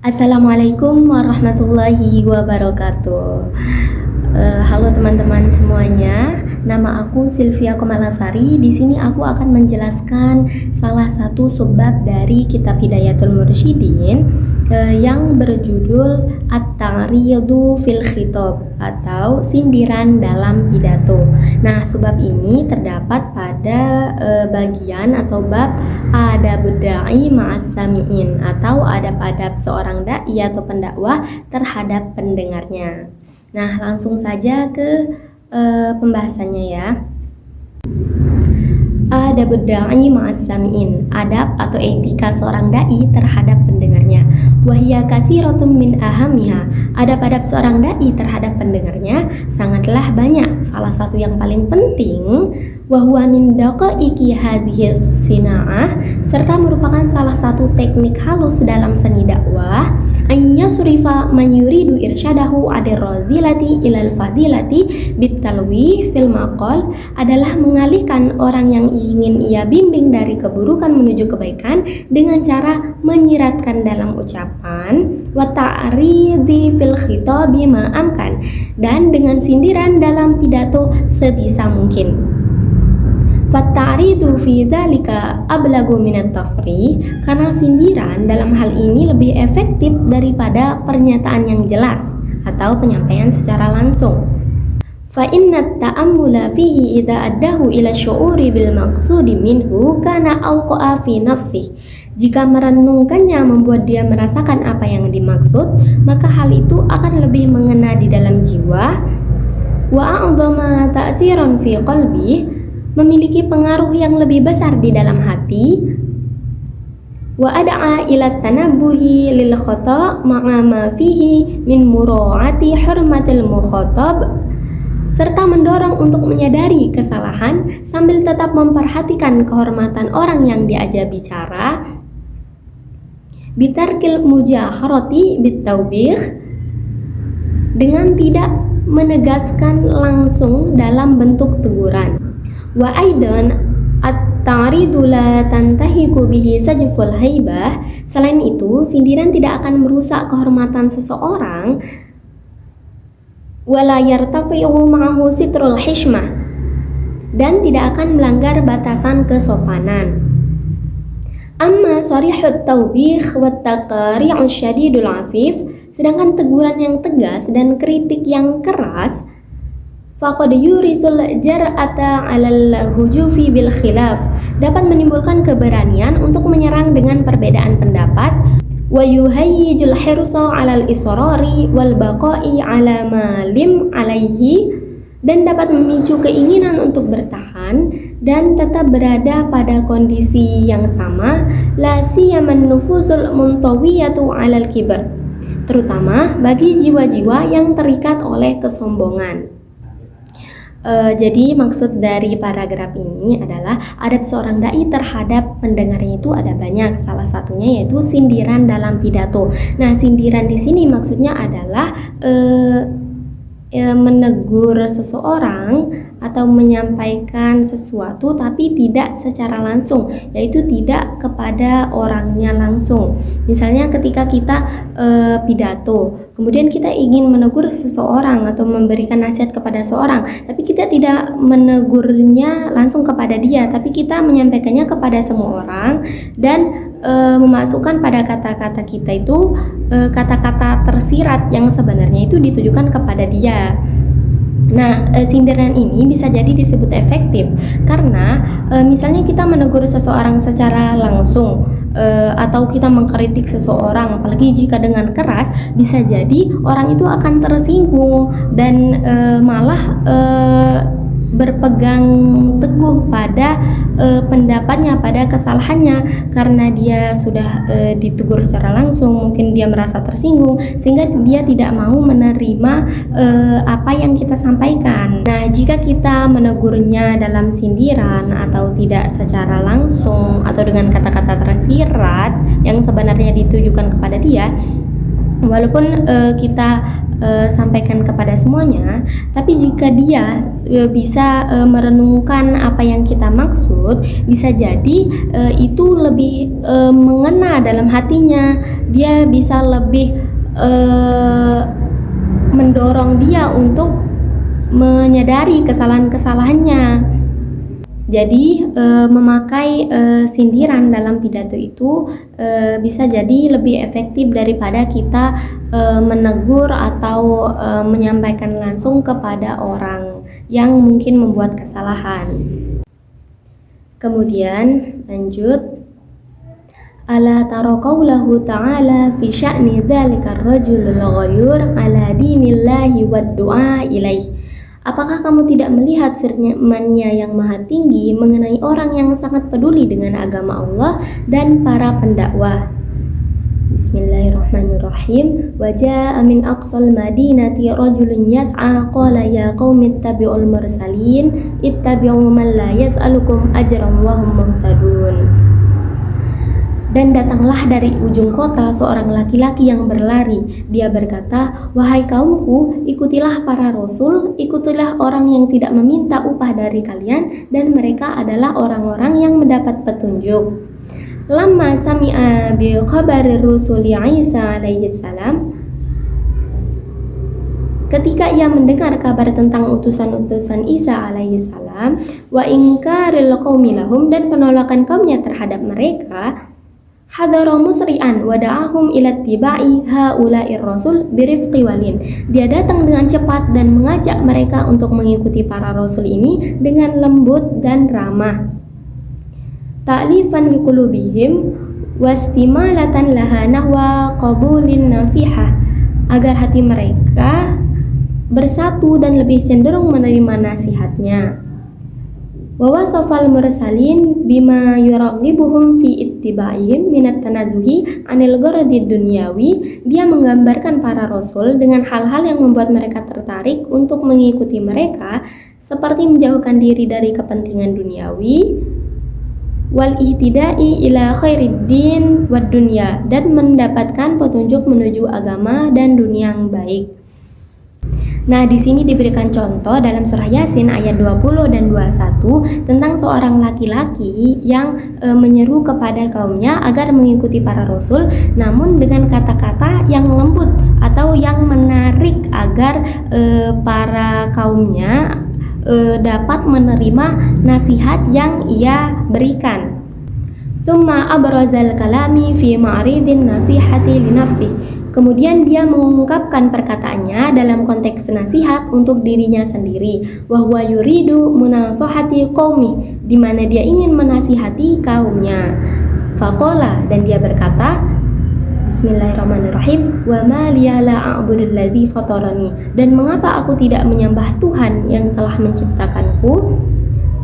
Assalamualaikum warahmatullahi wabarakatuh. Halo teman-teman semuanya, nama aku Sylvia Komalasari. Di sini aku akan menjelaskan salah satu subbab dari kitab Hidayatul Mursyidin yang berjudul At-Ta'riyadu fil Khitab atau sindiran dalam pidato. Nah, subbab ini terdapat pada bagian atau bab adab da'i ma'as sami'in atau adab-adab seorang dai atau pendakwah terhadap pendengarnya. Nah, langsung saja ke pembahasannya ya. Adab da'i ma'as sami'in, adab atau etika seorang dai terhadap pendengarnya. Wahia katsiratun min ahamiha, adab-adab seorang dai terhadap pendengarnya sangatlah banyak. Salah satu yang paling penting wahwa min daqaiqi hadhihi sina'ah, serta merupakan salah satu teknik halus dalam seni dakwah, ayya surifa man yuridu irsyadahu adir radhilati ilal fadilati bitalwi fil maqal, adalah mengalihkan orang yang ingin ia bimbing dari keburukan menuju kebaikan dengan cara menyiratkan dalam ucapan, wa ta'ridi fil khitabi ma'amkan, dan dengan sindiran dalam pidato sebisa mungkin. Fatta'ridu fi dzalika ablagu minat tasrih, karena sindiran dalam hal ini lebih efektif daripada pernyataan yang jelas atau penyampaian secara langsung. Fa inna ta'ammula fihi idza addahu ila syu'uri bil maqsudi minhu kana awqa'a fi nafsihi. Jika merenungkannya membuat dia merasakan apa yang dimaksud, maka hal itu akan lebih mengena di dalam jiwa. Wa a'zama ta'siran fi qalbi, memiliki pengaruh yang lebih besar di dalam hati. Wa ad'a ila tanabbuhi lil khata' ma'a ma fihi min mura'ati hurmatil mukhatab, serta mendorong untuk menyadari kesalahan sambil tetap memperhatikan kehormatan orang yang diajak bicara. Bitarkil mujaharati bitaubih, dengan tidak menegaskan langsung dalam bentuk teguran. Wa aidan at-ta'ridu la tantahiku bihi sajful haibah, selain itu sindiran tidak akan merusak kehormatan seseorang. Wala yartafi'u ma'ahu sitrul hishmah, dan tidak akan melanggar batasan kesopanan. Amma sarihut taubih wa taqari'u syadidul afif, sedangkan teguran yang tegas dan kritik yang keras, faqad yurisul jar'ata 'alal hujufi bil khilaf, dapat menimbulkan keberanian untuk menyerang dengan perbedaan pendapat. Wa yuhayyijul hirsa 'alal israri wal baqa'i 'ala ma lim 'alaihi, dan dapat memicu keinginan untuk bertahan dan tetap berada pada kondisi yang sama. La siyaman nufusul muntawiyatu 'alal kibr, terutama bagi jiwa-jiwa yang terikat oleh kesombongan. Jadi maksud dari paragraf ini adalah adab seorang dai terhadap pendengarnya itu ada banyak. Salah satunya yaitu sindiran dalam pidato. Nah, sindiran di sini maksudnya adalah menegur seseorang atau menyampaikan sesuatu tapi tidak secara langsung, yaitu tidak kepada orangnya langsung. Misalnya ketika kita pidato, kemudian kita ingin menegur seseorang atau memberikan nasihat kepada seorang, tapi kita tidak menegurnya langsung kepada dia, tapi kita menyampaikannya kepada semua orang dan memasukkan pada kata-kata kita itu kata-kata tersirat yang sebenarnya itu ditujukan kepada dia. Nah, sindiran ini bisa jadi disebut efektif karena misalnya kita menegur seseorang secara langsung atau kita mengkritik seseorang, apalagi jika dengan keras, bisa jadi orang itu akan tersinggung dan malah berpegang teguh pada pendapatnya, pada kesalahannya, karena dia sudah ditegur secara langsung, mungkin dia merasa tersinggung sehingga dia tidak mau menerima apa yang kita sampaikan. Nah, jika kita menegurnya dalam sindiran atau tidak secara langsung atau dengan kata-kata tersirat yang sebenarnya ditujukan kepada dia, walaupun kita sampaikan kepada semuanya, tapi jika dia bisa merenungkan apa yang kita maksud, bisa jadi itu lebih mengena dalam hatinya. Dia bisa lebih mendorong dia untuk menyadari kesalahan-kesalahannya. Jadi memakai sindiran dalam pidato itu bisa jadi lebih efektif daripada kita menegur atau menyampaikan langsung kepada orang yang mungkin membuat kesalahan. Kemudian lanjut, ala tara qawlahu ta'ala fi sya'ni dzalikar rajulul ghayur ala dinillahi wad du'a ilaih. Apakah kamu tidak melihat firman-Nya yang maha tinggi mengenai orang yang sangat peduli dengan agama Allah dan para pendakwah? Bismillahirrahmanirrahim. Wa jaa'a min aqsal madinati rajulun yas'a qala ya qaumi ittabi'ul mursalin ittabi'u man la yas'alukum ajran wa hum muhtadun. Dan datanglah dari ujung kota seorang laki-laki yang berlari. Dia berkata, wahai kaumku, ikutilah para rasul, ikutilah orang yang tidak meminta upah dari kalian, dan mereka adalah orang-orang yang mendapat petunjuk. Lamma sami'a bi khabari rusuli Isa alaihi salam, ketika ia mendengar kabar tentang utusan-utusan Isa alaihi salam, wa inkaril qaumi lahum, dan penolakan kaumnya terhadap mereka, hadara musri'an wa da'ahum ila tiba'i haula'ir rasul birifqi walin. Dia datang dengan cepat dan mengajak mereka untuk mengikuti para rasul ini dengan lembut dan ramah. Ta'lifan liqulubihim wastimalatan laha nahwa qabulin nasihah, agar hati mereka bersatu dan lebih cenderung menerima nasihatnya. Wa wasafal mursalin bima yuraghibuhum fi ittiba'ihim minat tanazuhi anil gharadid dunyawi. Dia menggambarkan para rasul dengan hal-hal yang membuat mereka tertarik untuk mengikuti mereka, seperti menjauhkan diri dari kepentingan duniawi, wal ihtida'i ila khairid din wad dunya, dan mendapatkan petunjuk menuju agama dan dunia yang baik. Nah, di sini diberikan contoh dalam surah Yasin ayat 20 dan 21 tentang seorang laki-laki yang menyeru kepada kaumnya agar mengikuti para rasul, namun dengan kata-kata yang lembut atau yang menarik agar para kaumnya dapat menerima nasihat yang ia berikan. Summa abrazal kalami fi ma'ridin nasihati li nafsihi. Kemudian dia mengungkapkan perkataannya dalam konteks nasihat untuk dirinya sendiri, wahwa yuridu munasahati qaumi, di mana dia ingin menasihati kaumnya. Faqala, dan dia berkata, Bismillahirrahmanirrahim, wa ma liya la a'budul ladzi fatarani, dan mengapa aku tidak menyembah Tuhan yang telah menciptakanku?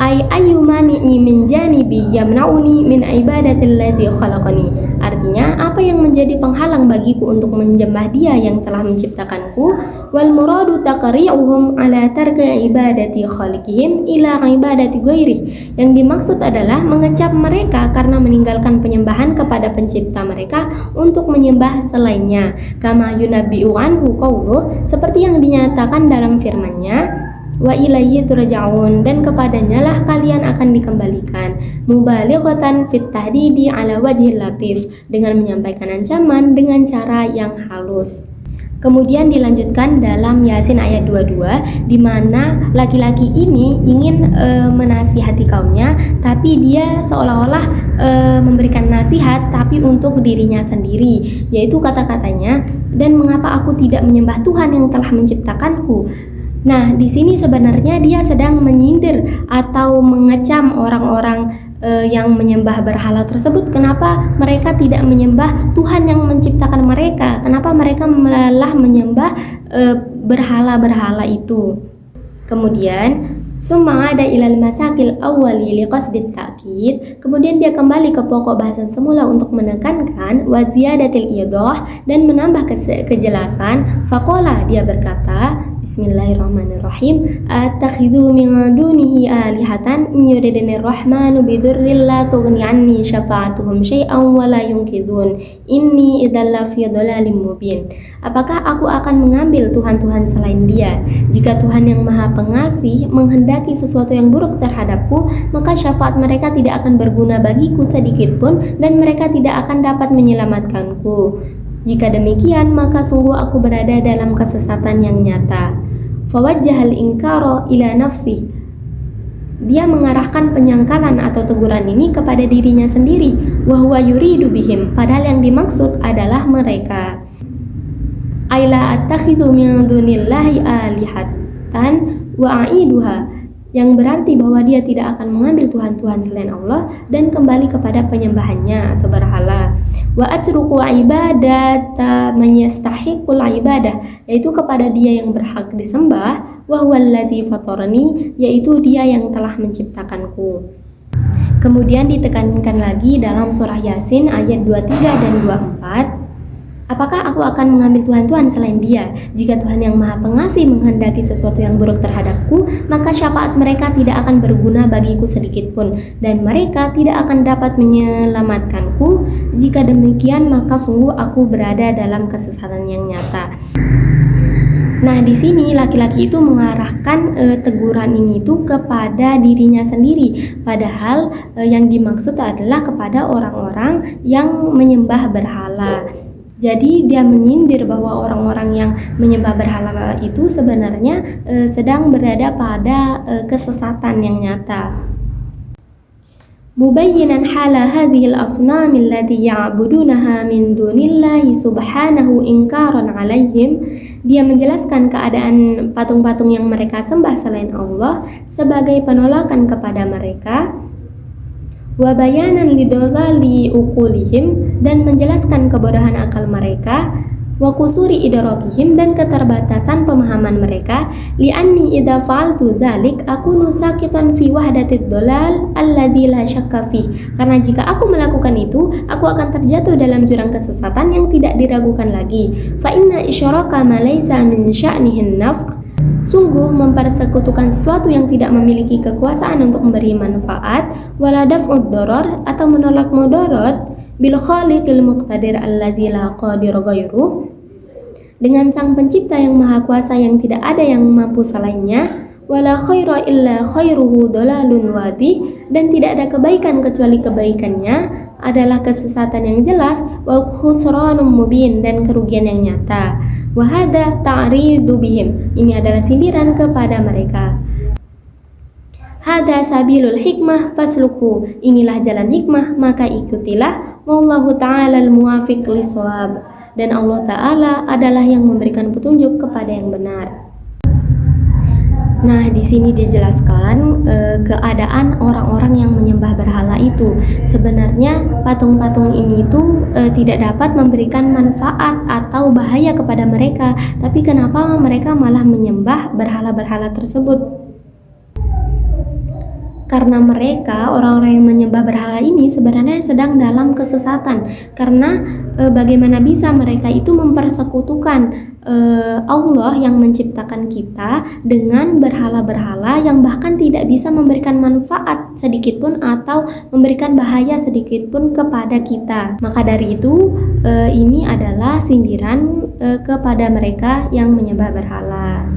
Ayyumani min janibi yamna'uni min ibadatil ladzi khalaqani. Artinya, apa yang menjadi penghalang bagiku untuk menyembah Dia yang telah menciptakanku? Wal muradu taqri'uhum ala tarki ibadati khaliqihim ila ibadati ghairi. Yang dimaksud adalah mengecap mereka karena meninggalkan penyembahan kepada pencipta mereka untuk menyembah selainnya. Kama yunabbi'u anhu qawluh, seperti yang dinyatakan dalam firman-Nya, wa ilaihi turja'un, dan kepadanya lah kalian akan dikembalikan. Mubalighatan fit tahdidi ala wajhil latif, dengan menyampaikan ancaman dengan cara yang halus. Kemudian dilanjutkan dalam Yasin ayat 22, di mana laki-laki ini ingin menasihati kaumnya, tapi dia seolah-olah memberikan nasihat tapi untuk dirinya sendiri, yaitu kata-katanya, dan mengapa aku tidak menyembah Tuhan yang telah menciptakanku. Nah, di sini sebenarnya dia sedang menyindir atau mengecam orang-orang yang menyembah berhala tersebut. Kenapa mereka tidak menyembah Tuhan yang menciptakan mereka? Kenapa mereka malah menyembah berhala-berhala itu? Kemudian summa ada ilal masakil awwali liqasdit ta'kid. Kemudian dia kembali ke pokok bahasan semula untuk menekankan wa ziyadatil idah, dan menambah kejelasan. Faqala, dia berkata, Bismillahirrahmanirrahim. Attakhidhu min dunihi alihatan in yuridnir rahmanu bidurril la tughni anni syafa'atuhum syai'an wa la yunqidhun inni idzal fi dhalalin mubin. Apakah aku akan mengambil Tuhan-Tuhan selain Dia? Jika Tuhan yang Maha Pengasih menghendaki sesuatu yang buruk terhadapku, maka syafaat mereka tidak akan berguna bagiku sedikit pun dan mereka tidak akan dapat menyelamatkanku. Jika demikian, maka sungguh aku berada dalam kesesatan yang nyata. Fawajjahal inkara ila nafsi. Dia mengarahkan penyangkalan atau teguran ini kepada dirinya sendiri. Wa huwa yuridu bihim, padahal yang dimaksud adalah mereka. Aila attakhidhu min dunillahi alihatan wa a'iduha, yang berarti bahwa dia tidak akan mengambil Tuhan-Tuhan selain Allah dan kembali kepada penyembahannya atau berhala. Wa atruku ibadata man yastahiqul ibadah, yaitu kepada dia yang berhak disembah, wa huwallazi fatarani, yaitu dia yang telah menciptakanku. Kemudian ditekankan lagi dalam surah Yasin ayat 23 dan 24. Apakah aku akan mengambil Tuhan-Tuhan selain Dia? Jika Tuhan yang Maha Pengasih menghendaki sesuatu yang buruk terhadapku, maka syafaat mereka tidak akan berguna bagiku sedikit pun, dan mereka tidak akan dapat menyelamatkanku. Jika demikian, maka sungguh aku berada dalam kesesatan yang nyata. Nah, di sini laki-laki itu mengarahkan teguran ini tuh kepada dirinya sendiri, padahal yang dimaksud adalah kepada orang-orang yang menyembah berhala. Jadi dia menyindir bahwa orang-orang yang menyembah berhala itu sebenarnya sedang berada pada kesesatan yang nyata. Mubayyinan hala hadhil asnam allati ya'budunaha min dunillahi subhanahu inkaran alaihim. Dia menjelaskan keadaan patung-patung yang mereka sembah selain Allah sebagai penolakan kepada mereka. Wa bayanan lidhalali uqulihim, dan menjelaskan kebodohan akal mereka, wa kusuri idrakihim, dan keterbatasan pemahaman mereka, li'anni idza fa'altu dzalik akunu saqitan fi wahdatid dhalal alladzi la syakka fih, karena jika aku melakukan itu aku akan terjatuh dalam jurang kesesatan yang tidak diragukan lagi. Fa inna isyraka ma laysa min sya'nihin naf', sungguh mempersekutukan sesuatu yang tidak memiliki kekuasaan untuk memberi manfaat, wala daf'ud darar, atau menolak mudarat, bil khaliqil muqtadir alladzi la qadir ghairuh, dengan Sang Pencipta yang Maha Kuasa yang tidak ada yang mampu selainnya, wala khaira illa khairuhu dhalalun wadih, dan tidak ada kebaikan kecuali kebaikannya adalah kesesatan yang jelas, wa khusranum mubin, dan kerugian yang nyata. Wa hadza ta'ridu bihim, ini adalah sindiran kepada mereka. Hadza sabilul hikmah fasluku, inilah jalan hikmah maka ikutilah. Wallahu ta'ala al-muwafiq lis-shawab, dan Allah Ta'ala adalah yang memberikan petunjuk kepada yang benar. Nah, di sini dijelaskan keadaan orang-orang yang menyembah berhala itu. Sebenarnya patung-patung ini tuh tidak dapat memberikan manfaat atau bahaya kepada mereka, tapi kenapa mereka malah menyembah berhala-berhala tersebut? Karena mereka, orang-orang yang menyembah berhala ini sebenarnya sedang dalam kesesatan. Karena bagaimana bisa mereka itu mempersekutukan Allah yang menciptakan kita dengan berhala-berhala yang bahkan tidak bisa memberikan manfaat sedikit pun atau memberikan bahaya sedikit pun kepada kita. Maka dari itu ini adalah sindiran kepada mereka yang menyembah berhala.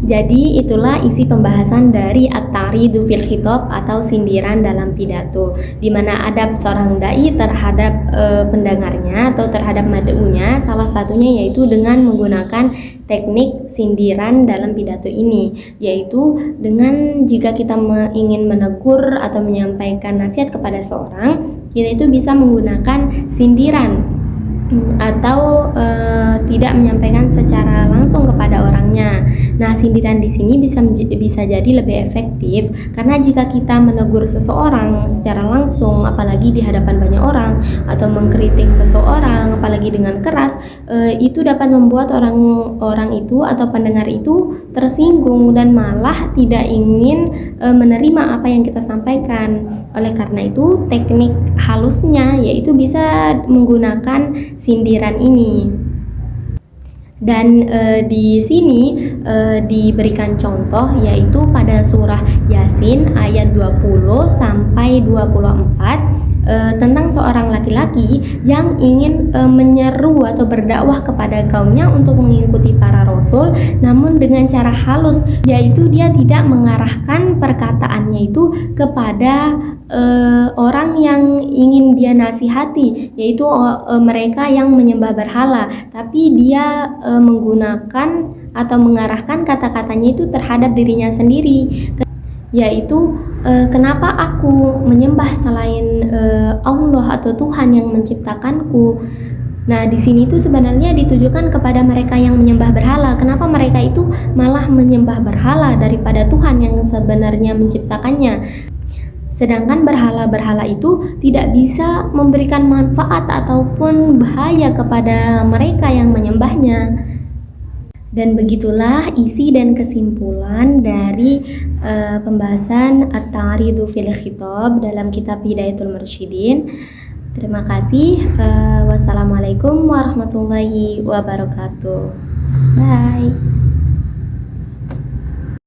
Jadi itulah isi pembahasan dari at-ta'ridu fil khitab atau sindiran dalam pidato, di mana adab seorang dai terhadap pendengarnya atau terhadap mad'unya salah satunya yaitu dengan menggunakan teknik sindiran dalam pidato ini, yaitu dengan jika kita ingin menegur atau menyampaikan nasihat kepada seorang, kita itu bisa menggunakan sindiran atau tidak menyampaikan secara langsung kepada orangnya. Nah, sindiran di sini bisa jadi lebih efektif karena jika kita menegur seseorang secara langsung, apalagi di hadapan banyak orang, atau mengkritik seseorang apalagi dengan keras, itu dapat membuat orang itu atau pendengar itu tersinggung dan malah tidak ingin menerima apa yang kita sampaikan. Oleh karena itu, teknik halusnya yaitu bisa menggunakan sindiran ini. Dan di sini diberikan contoh yaitu pada surah Yasin ayat 20 sampai 24 tentang seorang laki-laki yang ingin menyeru atau berdakwah kepada kaumnya untuk mengikuti para rasul, namun dengan cara halus, yaitu dia tidak mengarahkan perkataannya itu kepada orang yang ingin dia nasihati, yaitu mereka yang menyembah berhala, tapi dia menggunakan atau mengarahkan kata-katanya itu terhadap dirinya sendiri, yaitu kenapa aku menyembah selain Allah atau Tuhan yang menciptakanku. Nah, di sini itu sebenarnya ditujukan kepada mereka yang menyembah berhala. Kenapa mereka itu malah menyembah berhala daripada Tuhan yang sebenarnya menciptakannya? Sedangkan berhala-berhala itu tidak bisa memberikan manfaat ataupun bahaya kepada mereka yang menyembahnya. Dan begitulah isi dan kesimpulan dari pembahasan At-Ta'ridu fil Khitab dalam kitab Hidayatul Mursyidin. Terima kasih. Wassalamualaikum warahmatullahi wabarakatuh. Bye.